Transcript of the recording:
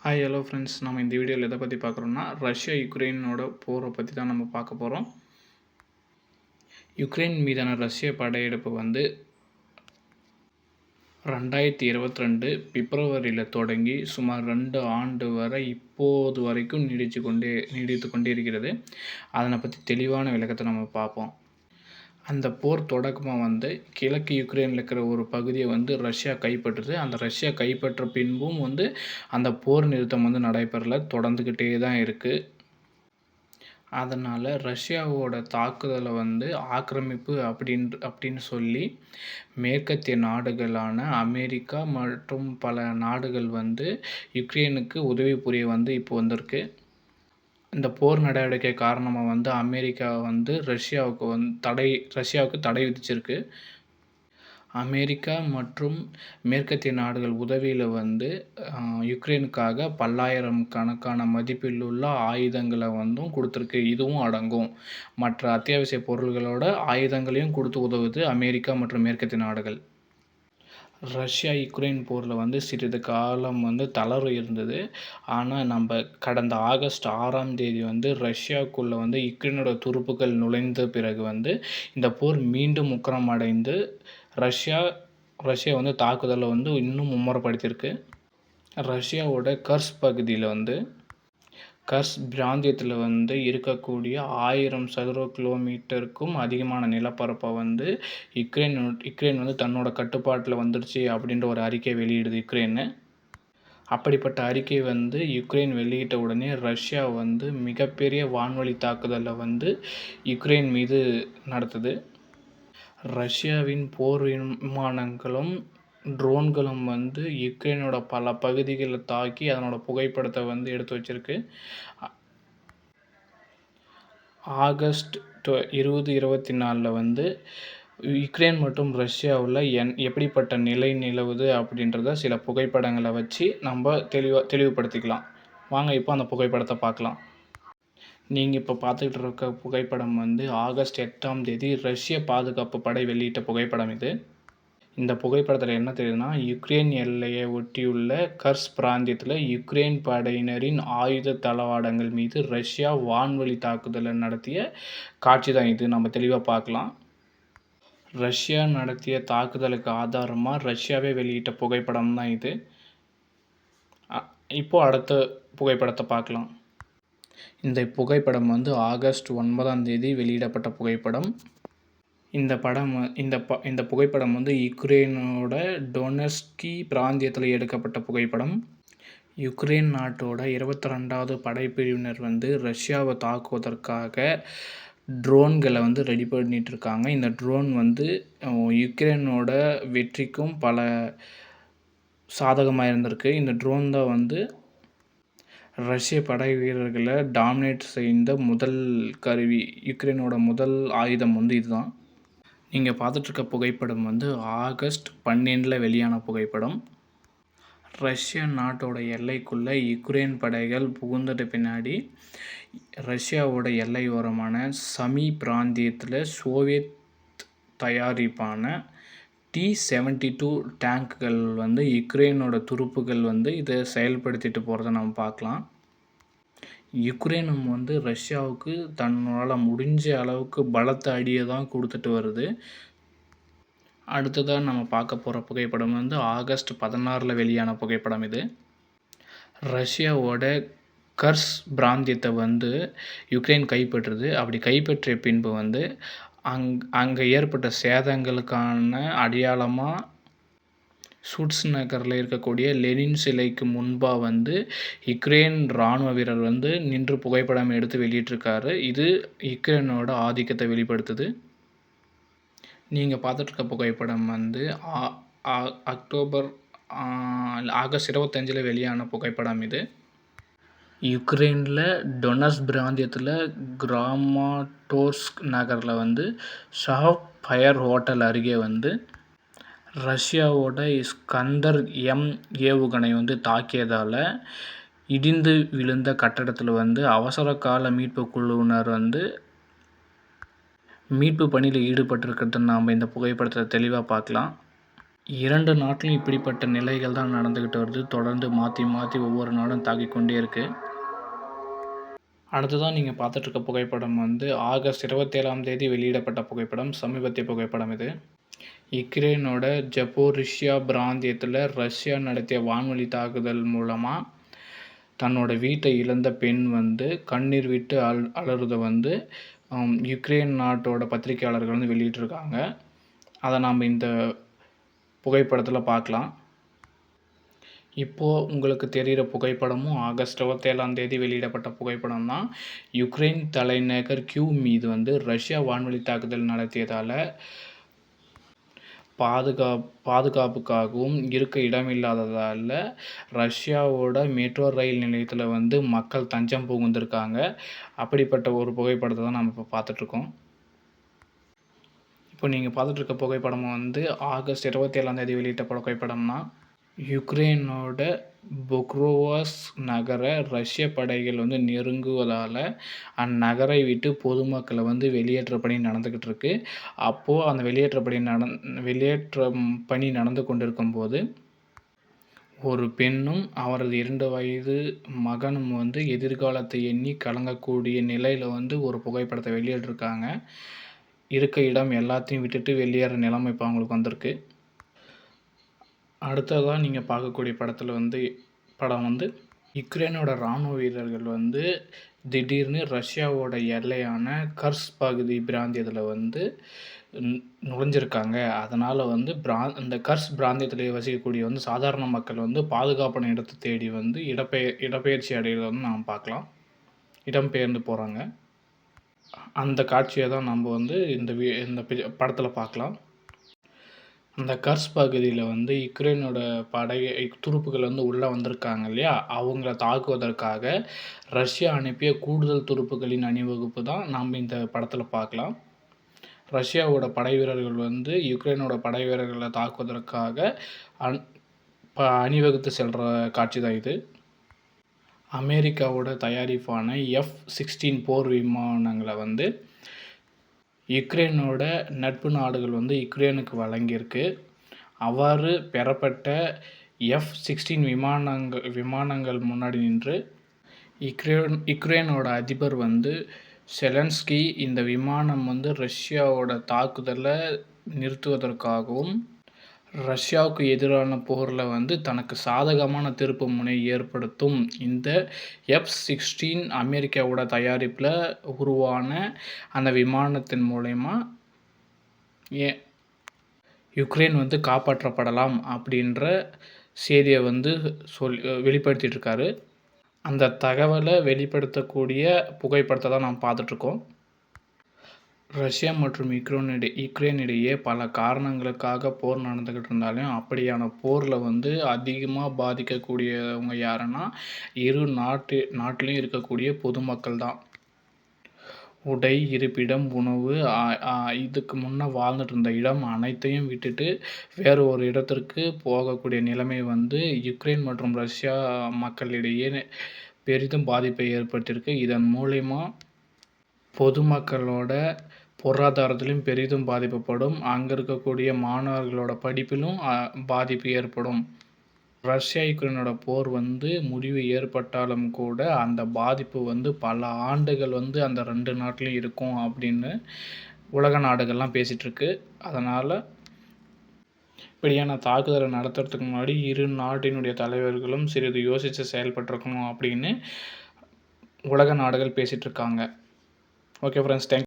Hi hello friends. நம்ம இந்த வீடியோவில் எதை பற்றி பார்க்குறோம்னா ரஷ்யா யுக்ரைனோட போரை பற்றி தான் நம்ம பார்க்க போகிறோம். யுக்ரைன் மீதான ரஷ்ய படையெடுப்பு 2022 பிப்ரவரியில் தொடங்கி சுமார் 2 ஆண்டு வரை இப்போது வரைக்கும் நீடித்து கொண்டே இருக்கிறது. அதனை பற்றி தெளிவான விளக்கத்தை நம்ம பார்ப்போம். அந்த போர் தொடக்கமாக கிழக்கு யுக்ரைனில் இருக்கிற ஒரு பகுதியை ரஷ்யா கைப்பற்றுது. அந்த ரஷ்யா கைப்பற்ற பின்பும் அந்த போர் நிறுத்தம் நடைபெறல, தொடர்ந்துக்கிட்டே தான் இருக்குது. அதனால் ரஷ்யாவோட தாக்குதலை ஆக்கிரமிப்பு அப்படின்னு சொல்லி மேற்கத்திய நாடுகளான அமெரிக்கா மற்றும் பல நாடுகள் யுக்ரைனுக்கு உதவி புரிய இப்போ வந்திருக்கு. இந்த போர் நடவடிக்கை காரணமாக அமெரிக்கா ரஷ்யாவுக்கு தடை விதிச்சிருக்கு. அமெரிக்கா மற்றும் மேற்கத்திய நாடுகள் உதவியில் யுக்ரைனுக்காக பல்லாயிரம் கணக்கான மதிப்பிலுள்ள ஆயுதங்களை கொடுத்துருக்கு. இதுவும் அடங்கும். மற்ற அத்தியாவசிய பொருள்களோட ஆயுதங்களையும் கொடுத்து உதவுது அமெரிக்கா மற்றும் மேற்கத்திய நாடுகள். ரஷ்யா யுக்ரைன் போரில் சிறிது காலம் தளர்வு இருந்தது. ஆனால் நம்ம கடந்த ஆகஸ்ட் 6ஆம் தேதி ரஷ்யாவுக்குள்ளே யுக்ரைனோட துருப்புகள் நுழைந்த பிறகு இந்த போர் மீண்டும் உக்கிரமடைந்து ரஷ்யா தாக்குதலை இன்னும் மும்முரப்படுத்தியிருக்கு. ரஷ்யாவோட கர்ஸ் பகுதியில் கர்ஸ் பிராந்தியத்தில் இருக்கக்கூடிய 1000 சதுர கிலோமீட்டருக்கும் அதிகமான நிலப்பரப்பை யுக்ரைன் தன்னோட கட்டுப்பாட்டில் வந்துடுச்சு அப்படின்ற ஒரு அறிக்கை வெளியிடுது யுக்ரைன். அப்படிப்பட்ட அறிக்கை யுக்ரைன் வெளியிட்ட உடனே ரஷ்யா மிகப்பெரிய வான்வழி தாக்குதலை யுக்ரைன் மீது நடத்துது. ரஷ்யாவின் போர் விமானங்களும் ட்ரோன்களும் யுக்ரைனோட பல பகுதிகளை தாக்கி அதனோட புகைப்படத்தை எடுத்து வச்சிருக்கு. ஆகஸ்ட் 2024 யுக்ரைன் மற்றும் ரஷ்யாவில் எப்படிப்பட்ட நிலை நிலவுது அப்படின்றத சில புகைப்படங்களை வச்சு நம்ம தெளிவுபடுத்திக்கலாம். வாங்க இப்போ அந்த புகைப்படத்தை பார்க்கலாம். நீங்கள் இப்போ பார்த்துக்கிட்டு இருக்க புகைப்படம் ஆகஸ்ட் 8ஆம் தேதி ரஷ்ய பாதுகாப்பு படை வெளியிட்ட புகைப்படம் இது. இந்த புகைப்படத்தில் என்ன தெரியுதுன்னா, யுக்ரைன் எல்லையை ஒட்டியுள்ள கர்ஸ் பிராந்தியத்தில் யுக்ரைன் படையினரின் ஆயுத தளவாடங்கள் மீது ரஷ்யா வான்வழி தாக்குதலை நடத்திய காட்சி தான் இது. நம்ம தெளிவாக பார்க்கலாம். ரஷ்யா நடத்திய தாக்குதலுக்கு ஆதாரமாக ரஷ்யாவே வெளியிட்ட புகைப்படம் தான் இது. இப்போது அடுத்த புகைப்படத்தை பார்க்கலாம். இந்த புகைப்படம் ஆகஸ்ட் 9ஆம் தேதி வெளியிடப்பட்ட புகைப்படம். இந்த புகைப்படம் யுக்ரைனோட டொனெட்ஸ்க் பிராந்தியத்தில் எடுக்கப்பட்ட புகைப்படம். யுக்ரைன் நாட்டோட 22வது படைப்பிரிவினர் ரஷ்யாவை தாக்குவதற்காக ட்ரோன்களை ரெடி பண்ணிட்டு இருக்காங்க. இந்த ட்ரோன் யுக்ரைனோட வெற்றிக்கும் பல சாதகமாக இருந்திருக்கு. இந்த ட்ரோன் தான் ரஷ்ய படை வீரர்களை டாமினேட் செய்த முதல் கருவி. யுக்ரைனோட முதல் ஆயுதம் இதுதான். நீங்கள் பார்த்துட்ருக்க புகைப்படம் ஆகஸ்ட் 12 வெளியான புகைப்படம். ரஷ்ய நாட்டோட எல்லைக்குள்ளே யுக்ரைன் படைகள் புகுந்தது பின்னாடி ரஷ்யாவோட எல்லையோரமான சமி பிராந்தியத்தில் சோவியத் தயாரிப்பான T-72 டேங்குகள் யுக்ரைனோட துருப்புகள் இதை செயல்படுத்திட்டு போகிறத நம்ம பார்க்கலாம். யுக்ரைனும் ரஷ்யாவுக்கு தன்னால் முடிஞ்ச அளவுக்கு பலத்த அடியை தான் கொடுத்துட்டு வருது. அடுத்ததாக நம்ம பார்க்க போகிற புகைப்படம் ஆகஸ்ட் 16 வெளியான புகைப்படம் இது. ரஷ்யாவோட கர்ஸ் பிராந்தியத்தை யுக்ரைன் கைப்பற்றுது. அப்படி கைப்பற்றிய பின்பு அங்கே ஏற்பட்ட சேதங்களுக்கான அடையாளமாக சுட்ஸ் நகரில் இருக்கக்கூடிய லெனின் சிலைக்கு முன்பாக யுக்ரைன் இராணுவ வீரர் நின்று புகைப்படம் எடுத்து வெளியிட்டிருக்காரு. இது யுக்ரைனோட ஆதிக்கத்தை வெளிப்படுத்துது. நீங்கள் பார்த்துட்ருக்க புகைப்படம் ஆகஸ்ட் 25 வெளியான புகைப்படம் இது. யுக்ரைனில் டொனெட்ஸ்க் பிராந்தியத்தில் கிராமாடோர்ஸ்க் நகரில் ஷாப் ஃபயர் ஹோட்டல் அருகே ரஷ்யாவோட இஸ்கந்தர் M ஏவுகணை தாக்கியதால் இடிந்து விழுந்த கட்டடத்தில் அவசர கால மீட்பு குழுவினர் மீட்பு பணியில் ஈடுபட்டிருக்கிறத நாம் இந்த புகைப்படத்தில் தெளிவாக பார்க்கலாம். 2 நாட்டிலும் இப்படிப்பட்ட நிலைகள் தான் நடந்துக்கிட்டு வருது. தொடர்ந்து மாற்றி மாற்றி ஒவ்வொரு நாடும் தாக்கிக் கொண்டே இருக்குது. அடுத்ததாக நீங்கள் பார்த்துட்ருக்க புகைப்படம் வந்து ஆகஸ்ட் 27ஆம் தேதி வெளியிடப்பட்ட புகைப்படம். சமீபத்திய புகைப்படம் இது. யுக்ரைனோட ஜப்போரிஷியா பிராந்தியத்தில் ரஷ்யா நடத்திய வான்வழி தாக்குதல் மூலமாக தன்னோட வீட்டை இழந்த பெண் வந்து கண்ணீர் விட்டு அலறுதை வந்து யுக்ரைன் நாட்டோட பத்திரிகையாளர்கள் வந்து வெளியிட்டிருக்காங்க. அதை நாம் இந்த புகைப்படத்தில் பார்க்கலாம். இப்போது உங்களுக்கு தெரிகிற புகைப்படமும் ஆகஸ்ட் 27ஆம் தேதி வெளியிடப்பட்ட புகைப்படம் தான். யுக்ரைன் தலைநகர் கியூ மீது வந்து ரஷ்யா வான்வழி தாக்குதல் நடத்தியதால் பாதுகாப்புக்காகவும் இருக்க இடமில்லாததால் ரஷ்யாவோட மெட்ரோ ரயில் நிலையத்தில் வந்து மக்கள் தஞ்சம் புகுந்திருக்காங்க. அப்படிப்பட்ட ஒரு புகைப்படத்தை தான் நம்ம இப்போ பார்த்துட்ருக்கோம். இப்போ நீங்கள் பார்த்துட்ருக்க புகைப்படம் வந்து ஆகஸ்ட் 27ஆம் தேதி வெளியிட்ட புகைப்படம்னா யுக்ரைனோட பொக்ரோவாஸ் நகரை ரஷ்ய படைகள் வந்து நெருங்குவதால் அந்நகரை விட்டு பொதுமக்களை வந்து வெளியேற்ற பணி நடந்துக்கிட்டு இருக்கு. அப்போது அந்த வெளியேற்றம் பணி நடந்து கொண்டிருக்கும்போது ஒரு பெண்ணும் அவரது 2 வயது மகனும் வந்து எதிர்காலத்தை எண்ணி கலங்கக்கூடிய நிலையில் வந்து ஒரு புகைப்படத்தை வெளியிட்டிருக்காங்க. இருக்க இடம் எல்லாத்தையும் விட்டுட்டு வெளியேற நிலைமை இப்போ அவங்களுக்கு வந்திருக்கு. அடுத்ததாக நீங்கள் பார்க்கக்கூடிய படம் வந்து யுக்ரைனோட இராணுவ வீரர்கள் வந்து திடீர்னு ரஷ்யாவோட எல்லையான கர்ஸ் பகுதி பிராந்தியத்தில் வந்து நுழைஞ்சிருக்காங்க. அதனால் வந்து இந்த கர்ஸ் பிராந்தியத்தில் வசிக்கக்கூடிய வந்து சாதாரண மக்கள் வந்து பாதுகாப்பான இடத்தை தேடி வந்து இடப்பெயர்ச்சி அடைகிறத வந்து நாம் பார்க்கலாம். இடம்பெயர்ந்து போகிறாங்க. அந்த காட்சியை தான் நம்ம வந்து இந்த படத்தில் பார்க்கலாம். அந்த கர்ஸ் பகுதியில் வந்து யுக்ரைனோட துருப்புகள் வந்து உள்ளே வந்திருக்காங்க இல்லையா, அவங்கள தாக்குவதற்காக ரஷ்யா அனுப்பிய கூடுதல் துருப்புகளின் அணிவகுப்பு தான் நாம் இந்த படத்தில் பார்க்கலாம். ரஷ்யாவோட படை வீரர்கள் வந்து யுக்ரைனோட படை வீரர்களை தாக்குவதற்காக அணிவகுத்து செல்கிற காட்சி தான் இது. அமெரிக்காவோட தயாரிப்பான F-16 போர் விமானங்களை வந்து யுக்ரைனோட நட்பு நாடுகள் வந்து யுக்ரைனுக்கு வழங்கியிருக்கு. அவ்வாறு பெறப்பட்ட F-16 விமானங்கள் முன்னாடி நின்று யுக்ரைனோட அதிபர் வந்து செலன்ஸ்கி இந்த விமானம் வந்து ரஷ்யாவோட தாக்குதலை நிறுத்துவதற்காகவும் ரஷ்யாவுக்கு எதிரான போரில் வந்து தனக்கு சாதகமான திருப்பு முனை ஏற்படுத்தும் இந்த F-16 அமெரிக்காவோட தயாரிப்பில் உருவான அந்த விமானத்தின் மூலயமா யுக்ரைன் வந்து காப்பாற்றப்படலாம் அப்படின்ற செய்தியை வந்து வெளிப்படுத்திகிட்ருக்காரு. அந்த தகவலை வெளிப்படுத்தக்கூடிய புகைப்படத்தை தான் நாம் பார்த்துட்ருக்கோம். ரஷ்யா மற்றும் யுக்ரைன் இடையே பல காரணங்களுக்காக போர் நடந்துக்கிட்டு இருந்தாலும் அப்படியான போரில் வந்து அதிகமாக பாதிக்கக்கூடியவங்க யாருன்னா இரு நாட்டிலையும் இருக்கக்கூடிய பொதுமக்கள் தான். உடை, இருப்பிடம், உணவு, இதுக்கு முன்னே வாழ்ந்துட்டு இருந்த இடம் அனைத்தையும் விட்டுட்டு வேறு ஒரு இடத்திற்கு போகக்கூடிய நிலைமை வந்து யுக்ரைன் மற்றும் ரஷ்யா மக்களிடையே பெரிதும் பாதிப்பை ஏற்படுத்தியிருக்கு. இதன் மூலயமா பொதுமக்களோட பொருளாதாரத்திலும் பெரிதும் பாதிக்கப்படும். அங்கே இருக்கக்கூடிய மாணவர்களோட படிப்பிலும் பாதிப்பு ஏற்படும். ரஷ்யா யுக்ரைனோட போர் வந்து முடிவு ஏற்பட்டாலும் கூட அந்த பாதிப்பு வந்து பல ஆண்டுகள் வந்து அந்த 2 நாட்டிலையும் இருக்கும் அப்படின்னு உலக நாடுகள்லாம் பேசிகிட்ருக்கு. அதனால் இப்படியான தாக்குதலை நடத்துறதுக்கு முன்னாடி இரு நாட்டினுடைய தலைவர்களும் சிறிது யோசித்து செயல்பட்டிருக்கணும் அப்படின்னு உலக நாடுகள் பேசிகிட்ருக்காங்க. Okay friends, thank you.